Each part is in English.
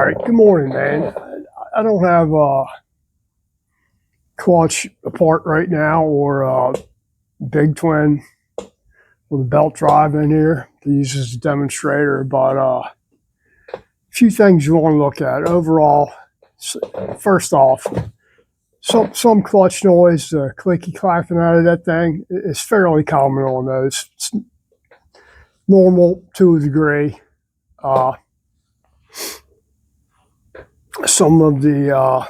All right, good morning, man. I don't have a clutch apart right now or a big twin with a belt drive in here to use as a demonstrator, but a few things you want to look at. Overall, first off, some clutch noise, clicky clacking out of that thing is fairly common on those. It's normal to a degree. Some of the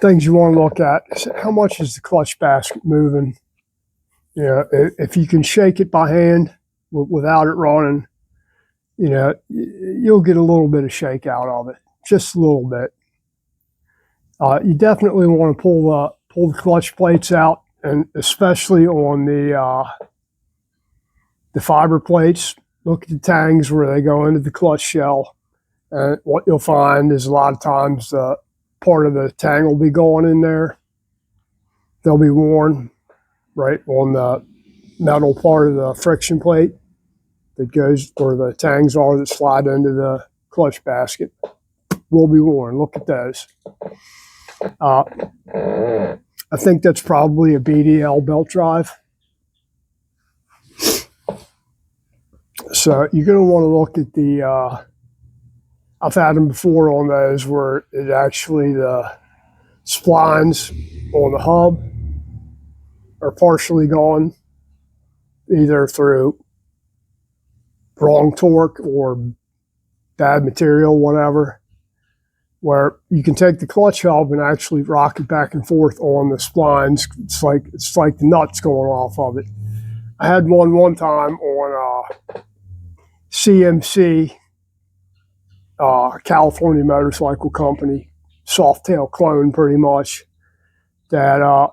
things you want to look at is how much is the clutch basket moving. You know, if you can shake it by hand without it running, you know, you'll get a little bit of shake out of it, just a little bit. You definitely want to pull the clutch plates out, and especially on the fiber plates. Look at the tangs where they go into the clutch shell, and what you'll find is a lot of times part of the tang will be going in there. They'll be worn right on the metal part of the friction plate that goes where the tangs are that slide into the clutch basket. Will be worn. Look at those. I think that's probably a BDL belt drive. So you're going to want to look at the, I've had them before on those where it actually the splines on the hub are partially gone, either through wrong torque or bad material, whatever, where you can take the clutch hub and actually rock it back and forth on the splines. It's like the nuts going off of it. I had one time on CMC, California Motorcycle Company, soft tail clone pretty much, that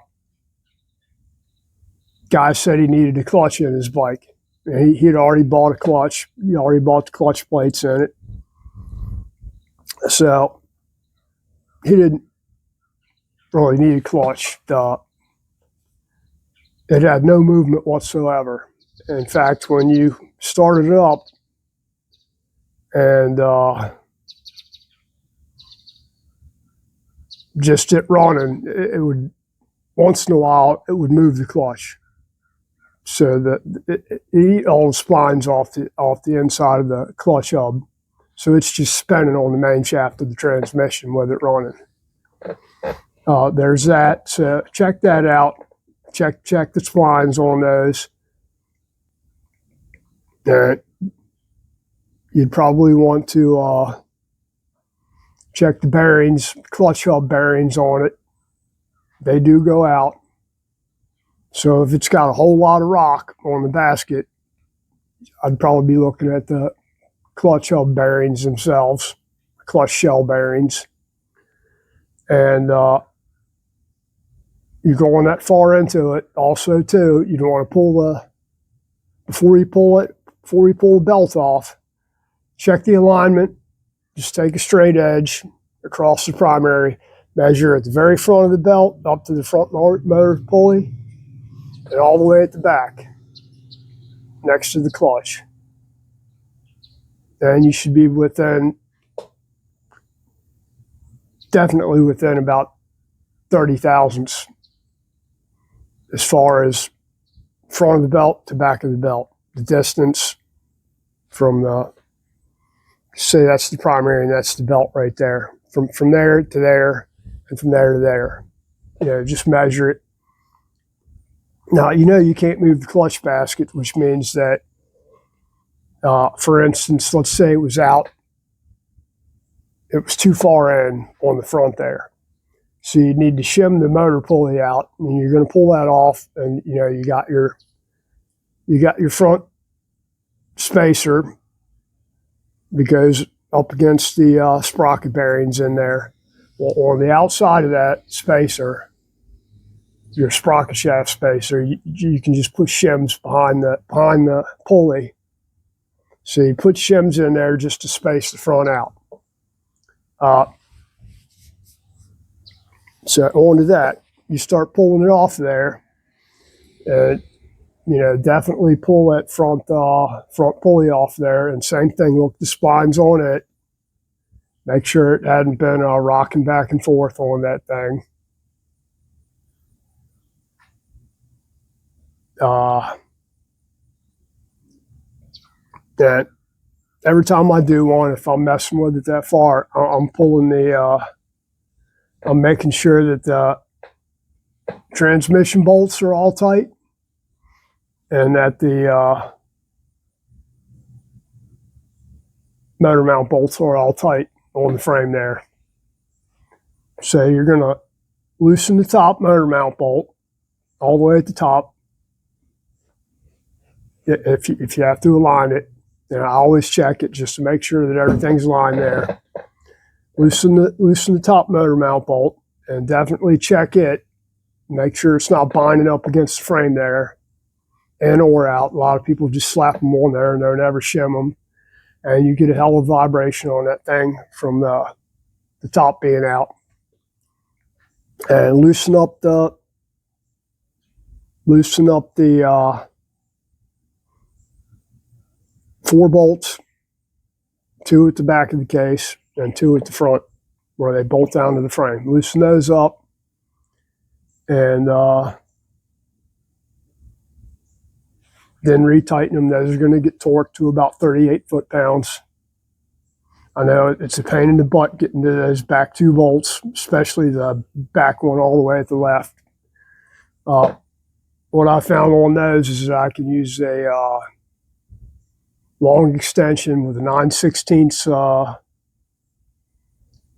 guy said he needed a clutch in his bike. And he had already bought a clutch. He already bought the clutch plates in it. So he didn't really need a clutch. It had no movement whatsoever. In fact, when you started it up and just it running, it would, once in a while, it would move the clutch. So that it eat all the splines off the inside of the clutch hub. So it's just spinning on the main shaft of the transmission with it running. There's that. So check that out. Check the splines on those. And you'd probably want to check the bearings, clutch hub bearings on it. They do go out. So if it's got a whole lot of rock on the basket, I'd probably be looking at the clutch hub bearings themselves, clutch shell bearings. And you're going that far into it. Also, too, you don't want to pull before you pull the belt off, check the alignment. Just take a straight edge across the primary, measure at the very front of the belt up to the front motor pulley, and all the way at the back, next to the clutch. And you should be definitely within about 30 thousandths as far as front of the belt to back of the belt. The distance from say that's the primary and that's the belt right there. From there to there and from there to there. You know, just measure it. Now, you know you can't move the clutch basket, which means that, for instance, let's say it was too far in on the front there. So you need to shim the motor pulley out, and you're going to pull that off, and you know you got your front spacer that goes up against the sprocket bearings in there. Well, on the outside of that spacer, your sprocket shaft spacer, you can just put shims behind the pulley. So you put shims in there just to space the front out. So onto that, you start pulling it off there, and definitely pull that front pulley off there. And same thing, look the splines on it. Make sure it hadn't been rocking back and forth on that thing. That every time I do one, if I'm messing with it that far, I'm pulling I'm making sure that the transmission bolts are all tight and that the motor mount bolts are all tight on the frame there. So you're going to loosen the top motor mount bolt all the way at the top. If you have to align it, and I always check it just to make sure that everything's aligned there. Loosen the top motor mount bolt and definitely check it. Make sure it's not binding up against the frame there in or out. A lot of people just slap them on there and they'll never shim them. And you get a hell of vibration on that thing from the top being out. And loosen up the 4 bolts, 2 at the back of the case and 2 at the front where they bolt down to the frame. Loosen those up and then retighten them. Those are going to get torqued to about 38 foot-pounds. I know it's a pain in the butt getting to those back 2 bolts, especially the back one all the way at the left. What I found on those is that I can use a long extension with a 9/16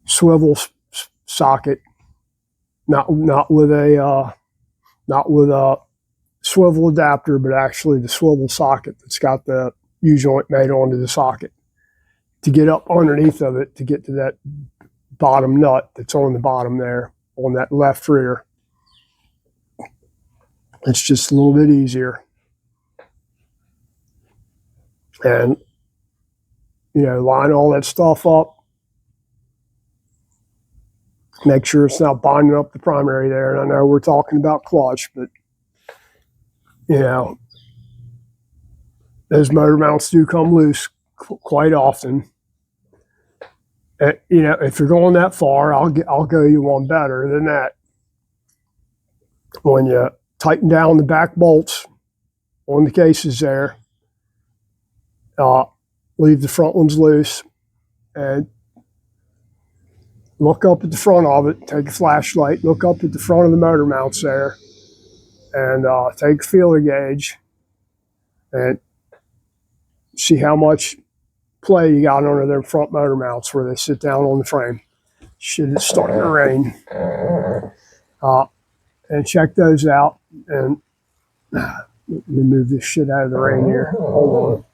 swivel socket, not with a swivel adapter, but actually the swivel socket that's got the U-joint made onto the socket to get up underneath of it to get to that bottom nut that's on the bottom there on that left rear. It's just a little bit easier. And, line all that stuff up. Make sure it's not binding up the primary there. And I know we're talking about clutch, but, those motor mounts do come loose quite often. If you're going that far, I'll go you one better than that. When you tighten down the back bolts on the cases there, leave the front ones loose and look up at the front of it. Take a flashlight, look up at the front of the motor mounts there, and take a feeler gauge and see how much play you got under their front motor mounts where they sit down on the frame. Shit, it's starting to rain. And check those out. And let me move this shit out of the rain here. Hold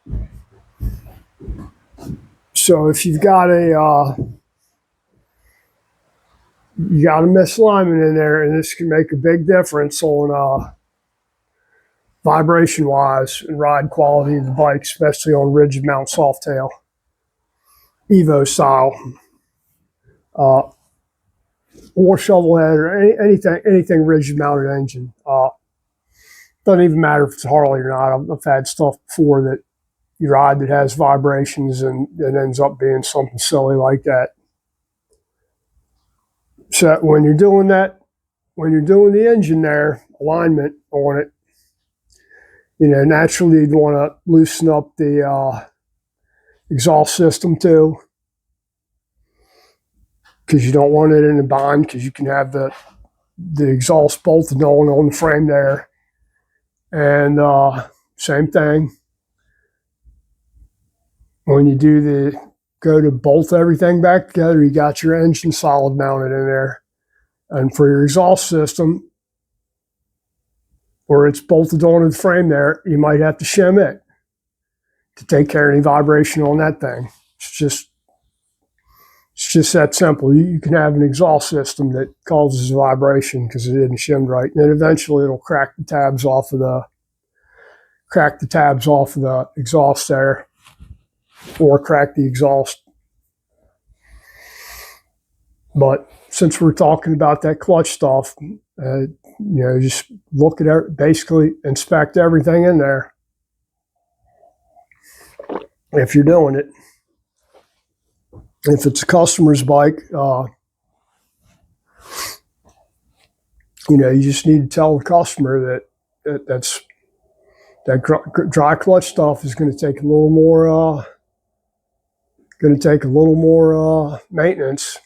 on. So if you've got a misalignment in there, and this can make a big difference on vibration wise and ride quality of the bike, especially on rigid mount Softail Evo style, or shovel head or anything rigid mounted engine. Doesn't even matter if it's Harley or not. I've had stuff before that you ride that has vibrations and it ends up being something silly like that. So when you're doing the engine there, alignment on it, naturally you'd want to loosen up the exhaust system too, because you don't want it in a bind, because you can have the exhaust bolted on the frame there. And same thing, when you go to bolt everything back together, you got your engine solid mounted in there. And for your exhaust system, where it's bolted onto the frame there, you might have to shim it to take care of any vibration on that thing. It's just that simple. You can have an exhaust system that causes a vibration because it isn't shimmed right, and then eventually it'll crack the tabs off of the exhaust there, or crack the exhaust. But since we're talking about that clutch stuff, just look at basically inspect everything in there if you're doing it. If it's a customer's bike, you just need to tell the customer that dry clutch stuff is going to take a little more maintenance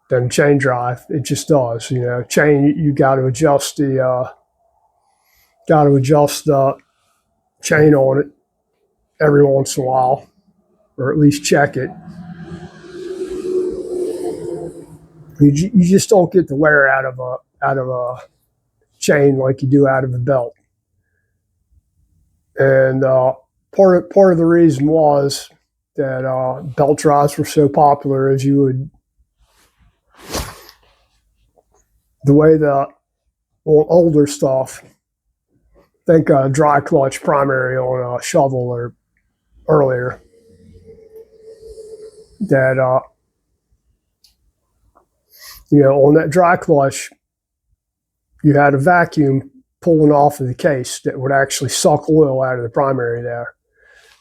than chain drive. It just does. Chain, you got to adjust the chain on it every once in a while, or at least check it. You just don't get the wear out of a chain like you do out of a belt. And part of the reason was that belt drives were so popular is the way the older stuff, think dry clutch primary on a shovel or earlier, that on that dry clutch, you had a vacuum pulling off of the case that would actually suck oil out of the primary there.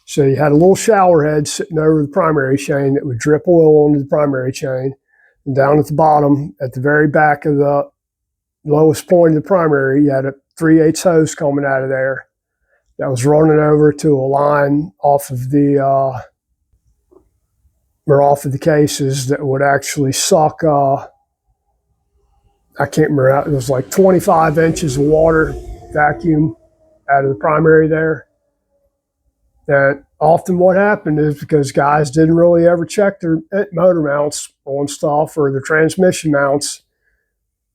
So you had a little shower head sitting over the primary chain that would drip oil onto the primary chain. And down at the bottom, at the very back of the lowest point of the primary, you had a 3/8 hose coming out of there that was running over to a line off of the cases that would actually suck. I can't remember. It was like 25 inches of water vacuum out of the primary there. And often what happened is because guys didn't really ever check their motor mounts on stuff or the transmission mounts,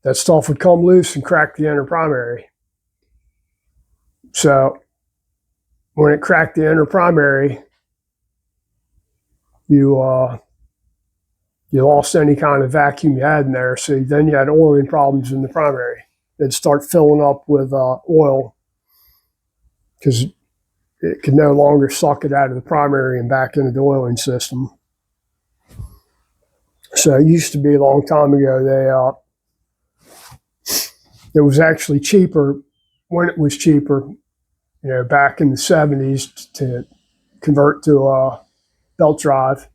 that stuff would come loose and crack the inner primary. So when it cracked the inner primary, you lost any kind of vacuum you had in there. So then you had oiling problems in the primary. It'd start filling up with oil because it could no longer suck it out of the primary and back into the oiling system. So it used to be a long time ago, it was actually cheaper when it was cheaper, back in the 70s to convert to a belt drive.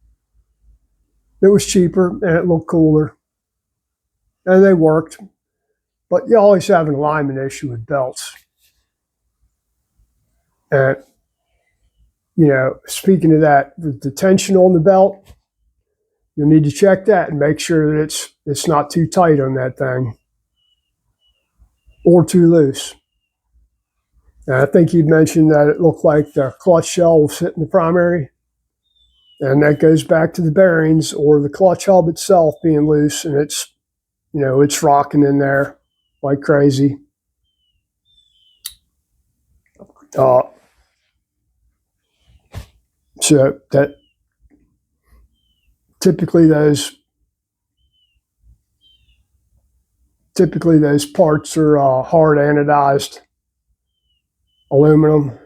It was cheaper and it looked cooler and they worked, but you always have an alignment issue with belts. And, speaking of that, the tension on the belt, you'll need to check that and make sure that it's not too tight on that thing or too loose. And I think you'd mentioned that it looked like the clutch shell was hitting the primary. And that goes back to the bearings or the clutch hub itself being loose, and it's rocking in there like crazy. So that typically those parts are hard anodized aluminum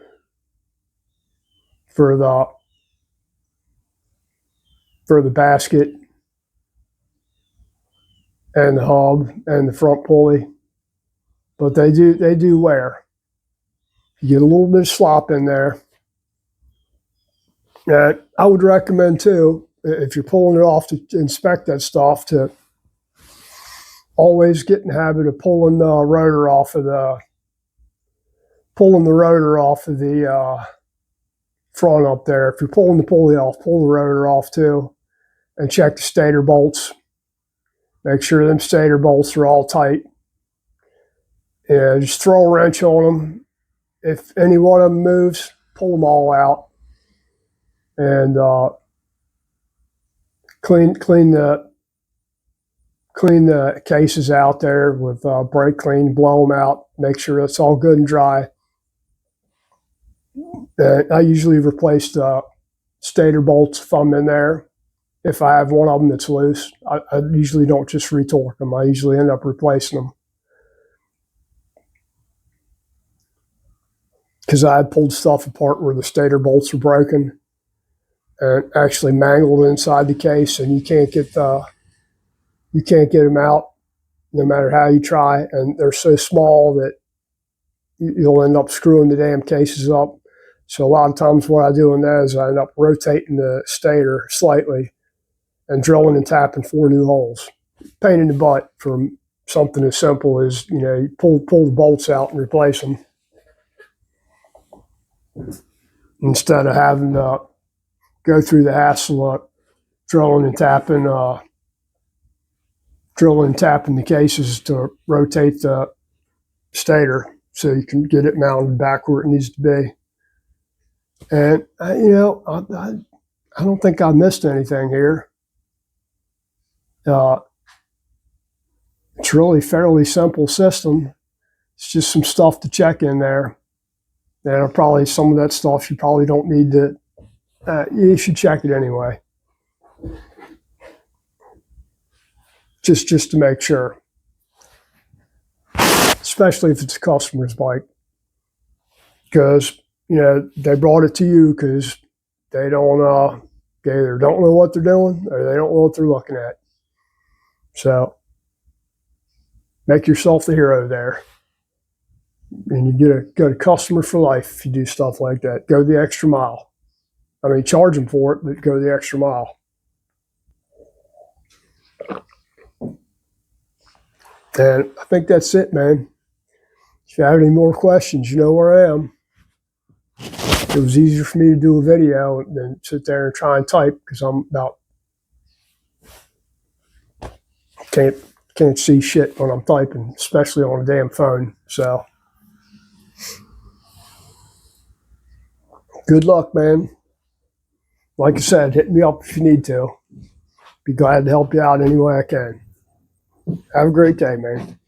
for the basket and the hub and the front pulley, but they do wear. You get a little bit of slop in there. And I would recommend too, if you're pulling it off to inspect that stuff, to always get in the habit of pulling the rotor off of the front up there. If you're pulling the pulley off, pull the rotor off too. And check the stator bolts. Make sure them stator bolts are all tight. And just throw a wrench on them. If any one of them moves, pull them all out. And clean the cases out there with brake clean. Blow them out. Make sure it's all good and dry. And I usually replace the stator bolts if I'm in there. If I have one of them that's loose, I usually don't just retorque them. I usually end up replacing them. Because I had pulled stuff apart where the stator bolts were broken and actually mangled inside the case, and you can't get them out. no matter how you try, and they're so small that you'll end up screwing the damn cases up. So a lot of times what I do in those, I end up rotating the stator slightly and drilling and tapping 4 new holes. Pain in the butt for something as simple as, you pull the bolts out and replace them, instead of having to go through the hassle of drilling and tapping the cases to rotate the stator so you can get it mounted back where it needs to be. And I don't think I missed anything here. It's really fairly simple system. It's just some stuff to check in there. And probably some of that stuff you probably don't need to, you should check it anyway. Just to make sure. Especially if it's a customer's bike. Because, they brought it to you because they don't, they either don't know what they're doing or they don't know what they're looking at. So, make yourself the hero there. And you get a customer for life if you do stuff like that. Go the extra mile. I mean, charge them for it, but go the extra mile. And I think that's it, man. If you have any more questions, you know where I am. It was easier for me to do a video than sit there and try and type because I'm about can't see shit when I'm typing, especially on a damn phone. So, good luck, man. Like I said, hit me up if you need to. Be glad to help you out any way I can. Have a great day, man.